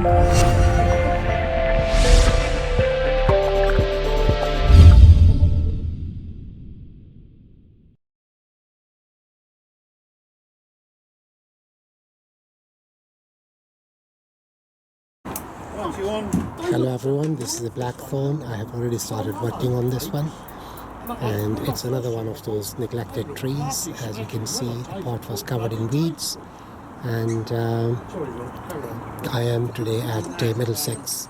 Hello everyone, this is the Blackthorn. I have already started working on this one, and it's another one of those neglected trees. As you can see, the pot was covered in weeds, and I am today at the Middlesex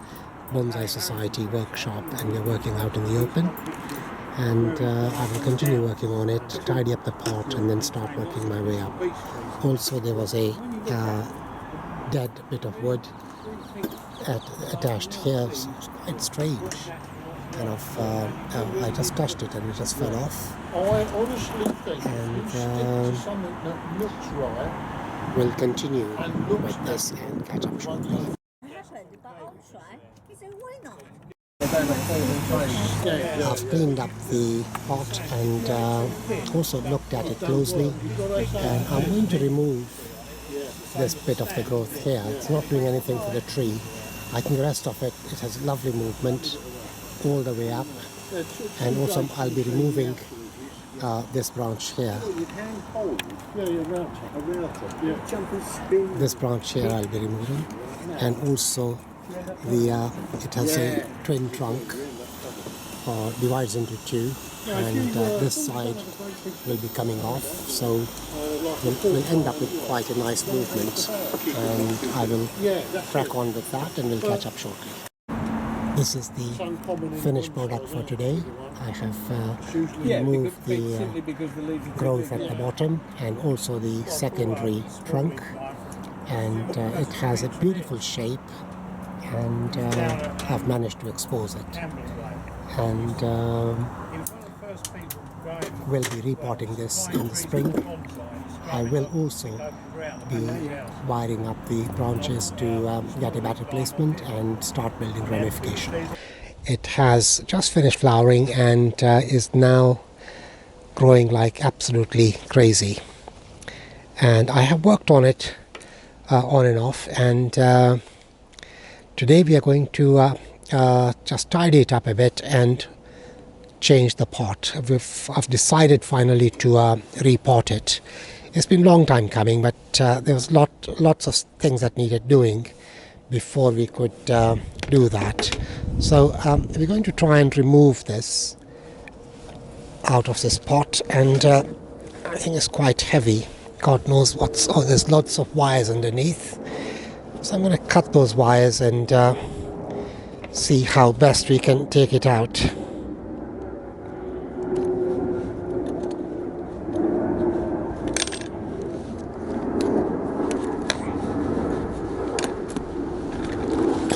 Bonsai Society workshop, and we're working out in the open, and I will continue working on it, tidy up the pot and then start working my way up. Also, there was a dead bit of wood attached here. It's quite strange. Kind of, I just touched it and it just fell off. I honestly think and something that looks right. We'll continue with this and catch up shortly. I've cleaned up the pot and also looked at it closely, and I'm going to remove this bit of the growth here. It's not doing anything for the tree. I think the rest of it has lovely movement all the way up, and also I'll be removing this branch here. This branch here I'll be removing, and also it has a twin trunk, divides into two, and this side will be coming off, so we'll end up with quite a nice movement, and I will crack on with that and we'll catch up shortly. This is the finished product for today. I have removed the growth at the bottom and also the secondary trunk, and it has a beautiful shape, and I've managed to expose it, and we'll be repotting this in the spring. I will also be wiring up the branches to get a better placement and start building ramification. It has just finished flowering and is now growing like absolutely crazy, and I have worked on it on and off, and today we are going to just tidy it up a bit and change the pot. I've decided finally to repot it. It's been a long time coming, but there was lots of things that needed doing before we could do that. So we're going to try and remove this out of this pot, and I think it's quite heavy. God knows what's... oh, there's lots of wires underneath. So I'm going to cut those wires and see how best we can take it out.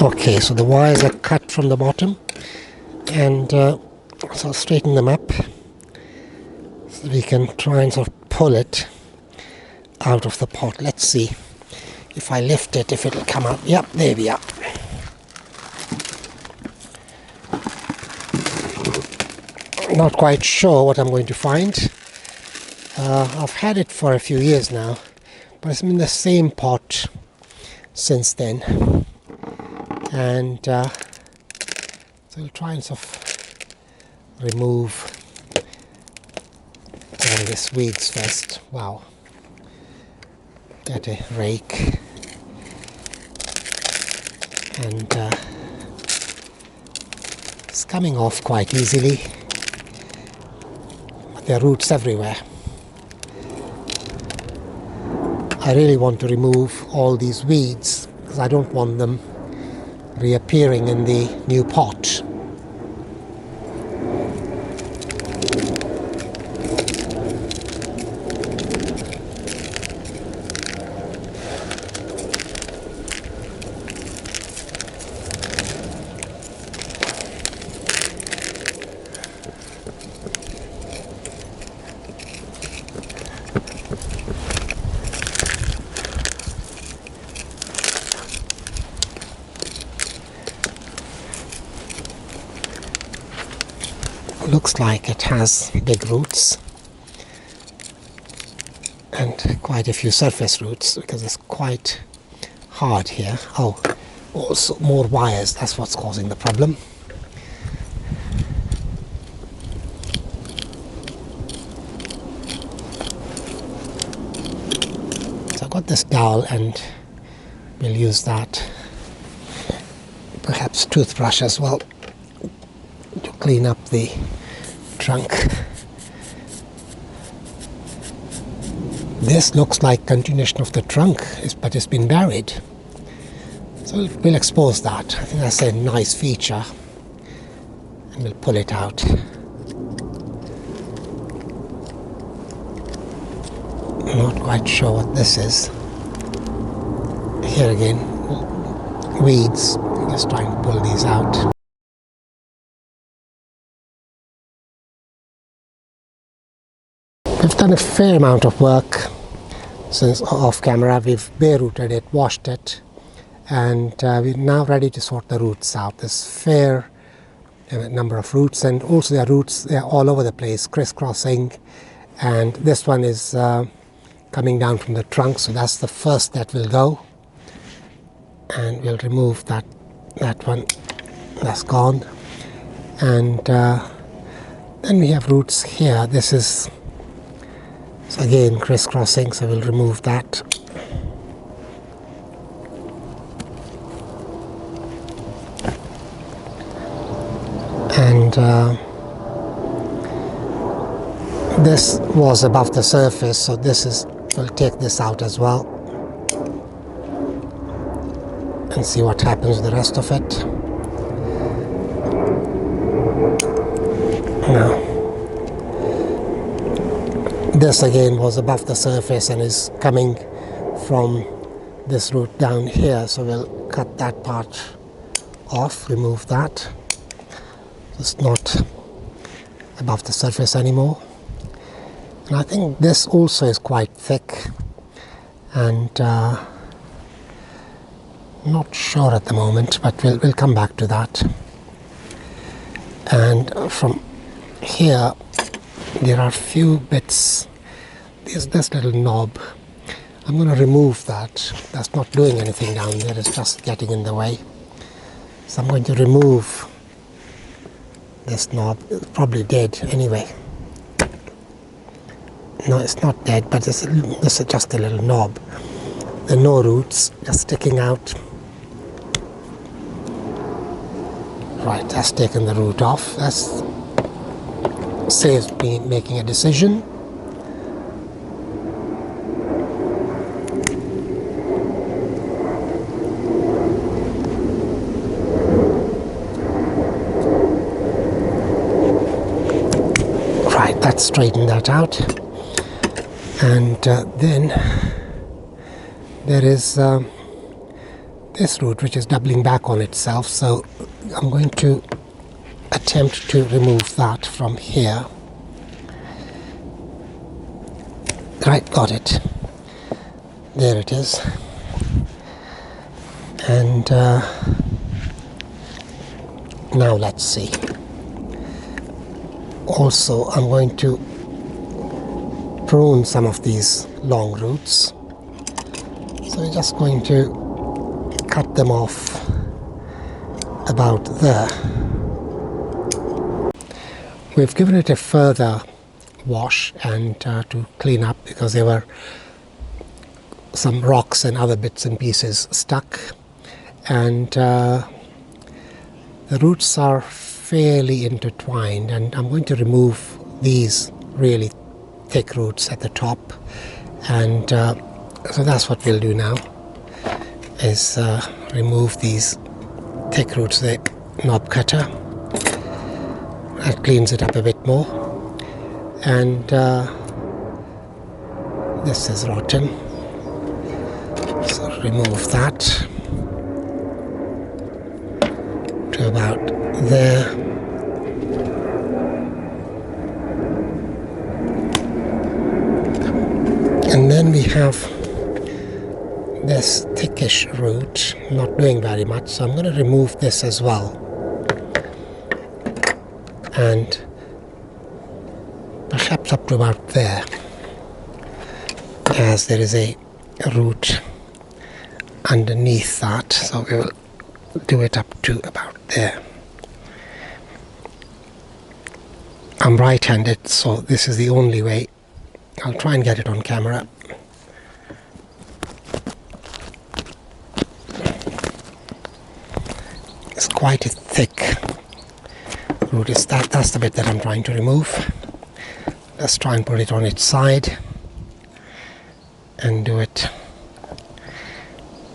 Okay, so the wires are cut from the bottom, and so I'll straighten them up so we can try and sort of pull it out of the pot. Let's see if I lift it, if it'll come out. Yep, there we are. Not quite sure what I'm going to find. I've had it for a few years now, but it's been in the same pot since then. And so we'll try and sort of remove all these weeds first. Wow. Get a rake and it's coming off quite easily. There are roots everywhere. I really want to remove all these weeds because I don't want them reappearing in the new pot. Looks like it has big roots and quite a few surface roots because it's quite hard here. Oh, also more wires. That's what's causing the problem. So I've got this dowel and we'll use that, perhaps toothbrush as well, to clean up the trunk. This looks like continuation of the trunk, but it's been buried. So we'll expose that. I think that's a nice feature. And we'll pull it out. I'm not quite sure what this is. Here again, weeds. Just trying to pull these out. We've done a fair amount of work since off camera. We've bare rooted it, washed it, and we're now ready to sort the roots out. There's fair number of roots, and also there are roots, they're all over the place, crisscrossing, and this one is coming down from the trunk, so that's the first that will go, and we'll remove that one. That's gone. And then we have roots here. This is again crisscrossing, so we'll remove that. And this was above the surface, so we'll take this out as well and see what happens with the rest of it. Now, this again was above the surface and is coming from this root down here, so we'll cut that part off, remove that. It's not above the surface anymore. And I think this also is quite thick, and not sure at the moment, but we'll come back to that. And from here there are a few bits. There's this little knob. I'm going to remove that. That's not doing anything down there, it's just getting in the way. So I'm going to remove this knob. It's probably dead anyway. No, it's not dead, but this is just a little knob. There are no roots, just sticking out. Right, that's taken the root off. That's saves me making a decision. Right, that's straightened that out. And then there is this root which is doubling back on itself, so I'm going to attempt to remove that from here. Right, got it. There it is. And now let's see. Also, I'm going to prune some of these long roots. So we're just going to cut them off about there. We've given it a further wash and to clean up, because there were some rocks and other bits and pieces stuck, and the roots are fairly intertwined, and I'm going to remove these really thick roots at the top, and so that's what we'll do now, is remove these thick roots with a knob cutter. That cleans it up a bit more. And this is rotten, so remove that to about there. And then we have this thickish root, not doing very much, so I'm going to remove this as well. And perhaps up to about there, as there is a root underneath that, so we will do it up to about there. I'm right-handed, so this is the only way. I'll try and get it on camera. It's quite a thick root. That's the bit that I'm trying to remove. Let's try and put it on its side and do it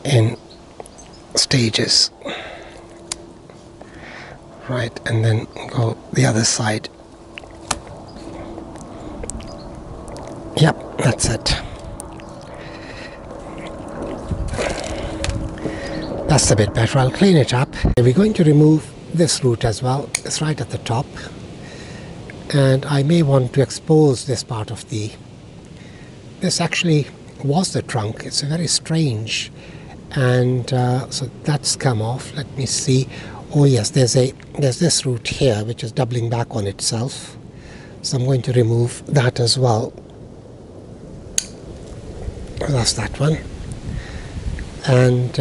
in stages. Right, and then go the other side. Yep, that's it. That's a bit better. I'll clean it up. We're going to remove this root as well. It's right at the top. And I may want to expose this part of this actually was the trunk. It's a very strange, and so that's come off. Let me see. Oh yes, there's this root here which is doubling back on itself. So I'm going to remove that as well. That's that one. And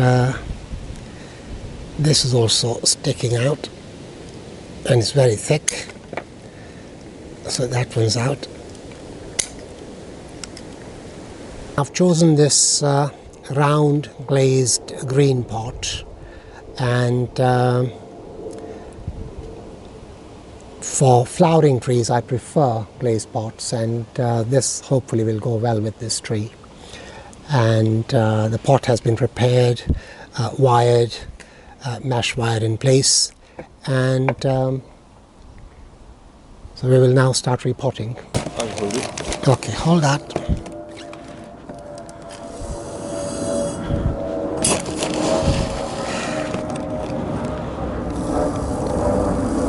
this is also sticking out, and it's very thick. So that one's out. I've chosen this round glazed green pot, and for flowering trees I prefer glazed pots, and this hopefully will go well with this tree. And the pot has been prepared, wired, mesh wired in place, and so we will now start repotting. Okay, hold that.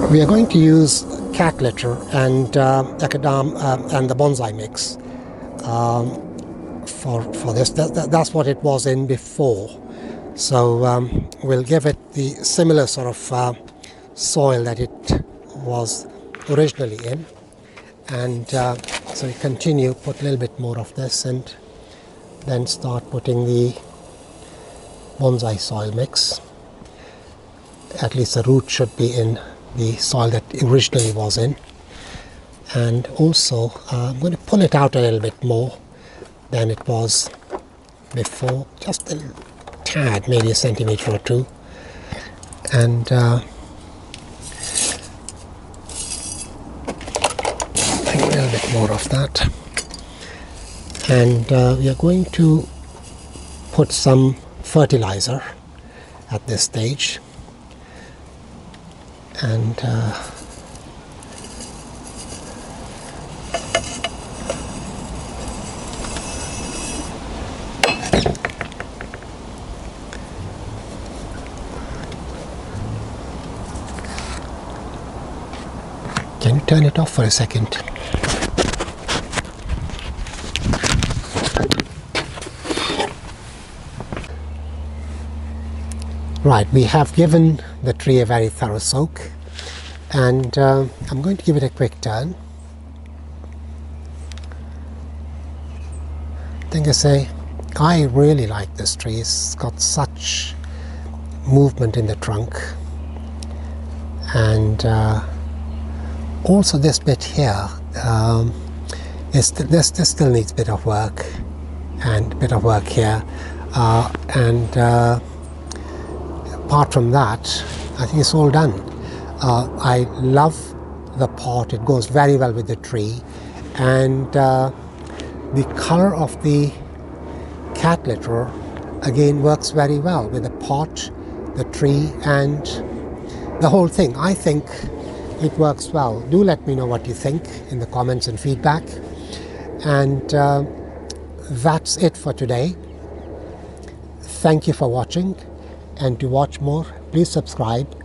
We are going to use cat litter and Ekadam and the bonsai mix for this. That's what it was in before. So we'll give it the similar sort of soil that it was originally in, and so we continue, put a little bit more of this, and then start putting the bonsai soil mix. At least the root should be in the soil that originally was in. And also I'm going to pull it out a little bit more than it was before, just a tad, maybe a centimetre or two, and a little bit more of that. And we are going to put some fertilizer at this stage, and can you turn it off for a second? Right, we have given the tree a very thorough soak, and I'm going to give it a quick turn. I think I really like this tree. It's got such movement in the trunk, and also this bit here, this still needs a bit of work, and a bit of work here, and apart from that, I think it's all done. I love the pot. It goes very well with the tree, and the color of the cat litter again works very well with the pot, the tree, and the whole thing. I think it works well. Do let me know what you think in the comments and feedback. And that's it for today. Thank you for watching. And to watch more, please subscribe